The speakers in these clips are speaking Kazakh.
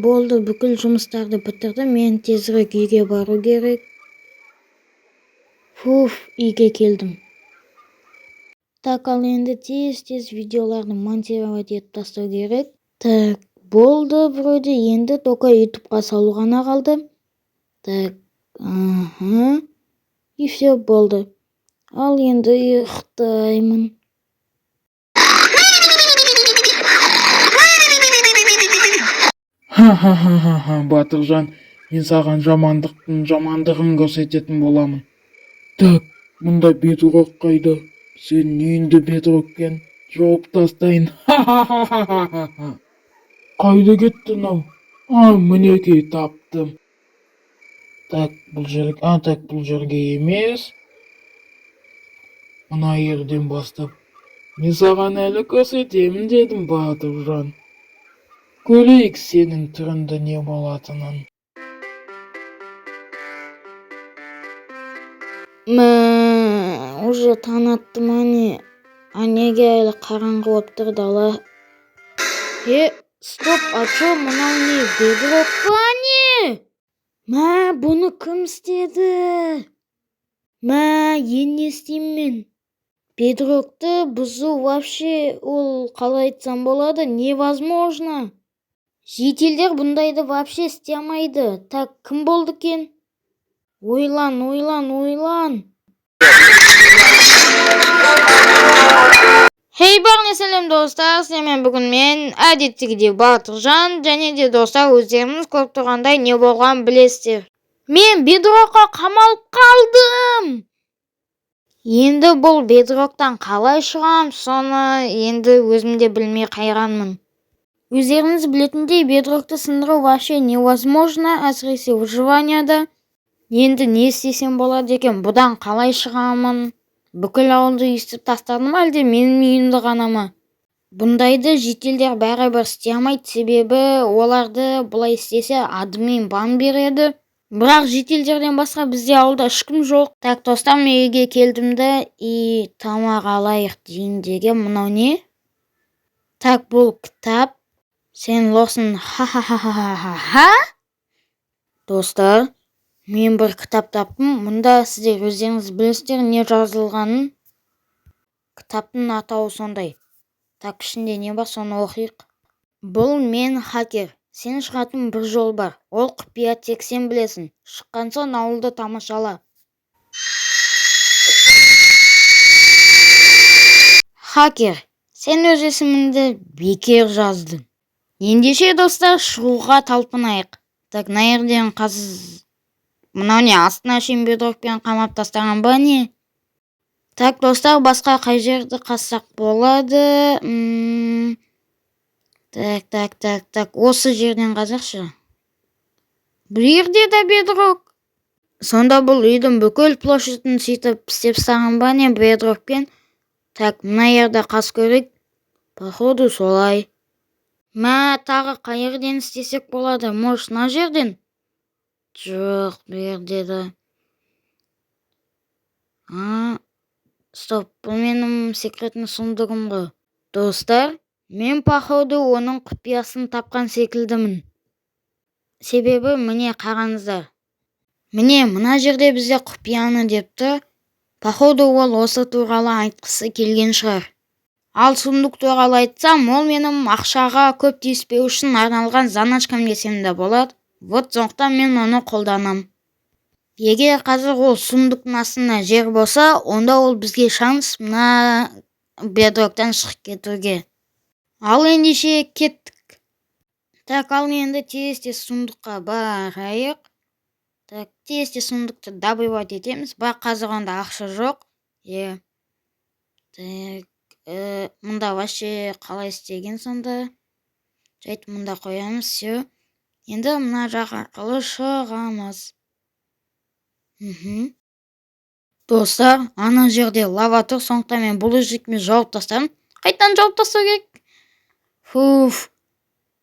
болды, бүкіл жұмыстарды бітірдім. Мен тезірек үйге бару керек. Үйге келдім. Так, ал енді тез видеоларды монтировать етіп тастау керек. Так, болды вроде, енді только ютубқа салу ғана қалды. Так, и все болды. Ал енді ұйықтаймын. Батыржан, мен саған жамандығын көрсететін боламын. Так, мұнда бедроқ қайда? Сен үйінді бедроқпен жауып тастайын. Қайда кеттің ау? Мінекей таптым. Так, бұл жерге емес. Мына жерден бастап. Мен саған әлі көрсетемін дедім, Батыржан. Көрейік сенің түріңді не болатынын. Уже таң атты ма не? Неге әлі қараңғы болып тұр дала? Стоп, чо мынау не? Бедроқ па не? Бұны кім істеді? Енді істеймін мен. Бедроқты бұзу вообще, ол қалай айтсам болады, невозможно. Жителдер бұндайды вообще істемейді. Так, кім болды кен? Ойлан. Хей барне сәлем достар, сенімен бүгін мен әдеттегідей Батыржан, және де достар, өздеріңіз көріп тұрғандай не болған білесіздер. Мен бедроққа қамалып қалдым. Енді бұл бедроқтан қалай шығам, соны енді өзімде білмей қайранмын. Өздеріңіз білетіндей, бедроқты сындыру вообще невозможно, әсіресе выживанияда. Енді не істесем болады екен, бұдан қалай шығамын? Бүкіл ауылды естіп тастадым әлде менің үйімді ғана ма? Бұндайды жителдер бәрібір істемейді, себебі оларды бұлай істесе админ бан береді. Бірақ жителдерден басқа бізде ауылда ешкім жоқ. Так, достар, мен үйге келдімді и тамақ алайық дейін деген мынау не? Так, бұл кітап. Сен лоқсың, ха-ха-ха-ха-ха-ха. Достар, мен бір кітап таптым. Мұнда сіздер өздеріңіз білесіздер не жазылғанын. Кітаптың атауы сондай. Так, ішінде не бар, соны оқиық. Бұл мен хакер. Сен шығатын бір жол бар. Ол құпия, тек сен білесің. Шыққан соң ауылды тамашала. Хакер, сен өз есіміңді бекер жаздың. Ендеше достар, шығуға талпынайық. Так, мына жерден мынау не, астына шейін бедроқпен қамап тастаған ба не? Так, достар, басқа қай жерді қазсақ болады? Так, осы жерден қазақшы. Бұл жерде де бедроқ. Сонда бұл үйдің бүкіл площадын сөйтіп істеп тастаған ба не бедроқпен? Так, мына жерде қаз көрейік. Походу солай. Тағы қай жерден істесек болады? Может, мына жерден? Жоқ, бұл жерде де. Стоп, бұл менің секретный сундығым ғой. Достар, мен походу оның құпиясын тапқан секілдімін. Себебі міне қараңыздар. Міне мына жерде бізде құпияны депті. Походу ол осы туралы айтқысы келген шығар. Ал сундық туралы айтсам, ол менің ақшаға көп тиіспеу үшін арналған заначкам десем де болады. Вот сондықтан мен оны қолданам. Егер қазір ол сундықтың астында жер болса, онда ол бізге шанс мына бедроқтан шығып кетуге. Ал ендеше кеттік. Так, ал енді тез сундыққа барайық. Так, тез сундықты добывать етеміз. Бірақ қазір онда ақша жоқ. Так, мұнда вообще қалай істеген сонда? Жайт мұнда қоямыз, все. Енді мына жақ арқылы шығамыз. Достар, ана жерде лава тұр, сондықтан мен бұл өзікме жауып тастадым. Қайтан жауып тастау керек?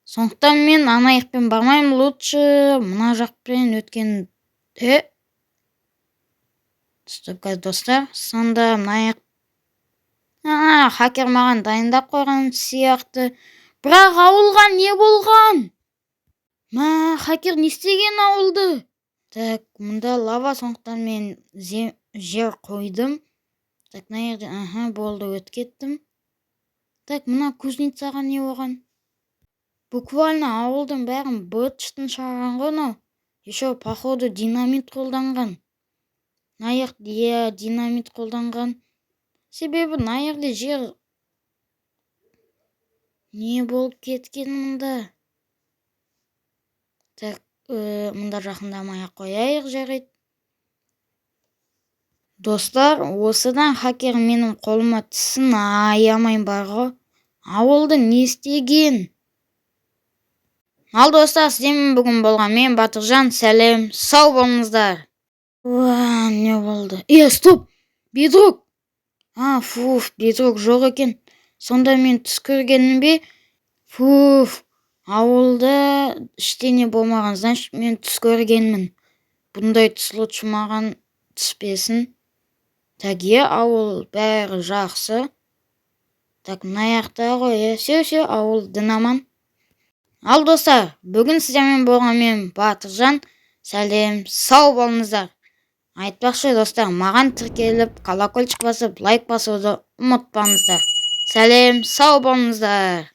Сондықтан мен ана жақпен бармаймын, лучше мына жақпен өткен. Стоп, достар, сонда мына жақ. Хакер маған дайындап қойған сияқты. Бірақ ауылға не болған? хакер не істеген ауылды? Так, мында лава, сондықтан мен жер қойдым. Так, мына жерде, болды, өтіп кеттім. Так, мына кузницаға не болған? Буквально ауылдың бәрін быт-шытын шығарған ғой мынау. Еще походу динамит қолданған. Мына жерде динамит қолданған. Себебі мына жерде жер не болып кеткен мында? Так, мында жақындамай-ақ қояйық, жарайды. Достар, осыдан хакер менің қолыма тісін аямайын бар ғой. Ауылды не істеген? Ал достар, сіздермен бүгін болған мен Батыржан, сәлем, сау болыңыздар. Не болды? Стоп! Бедрук! Бедрук жоқ екен. Сонда мен түс көргенім бе? Ауылда ештеңе болмаған, значит мен түс көргенмін. Бұндай түс лучше маған түспесін. Так, ауыл бәрі жақсы. Так, мына жақта ғой, все, ауыл дінаман. Ал достар, бүгін сіздермен болған мен Батыржан, сәлем, сау болыңыздар. Айтпақшы достар, маған тіркеліп, колокольчик басып, лайк басуды ұмытпаңыздар. Сәлем, сау болыңыздар.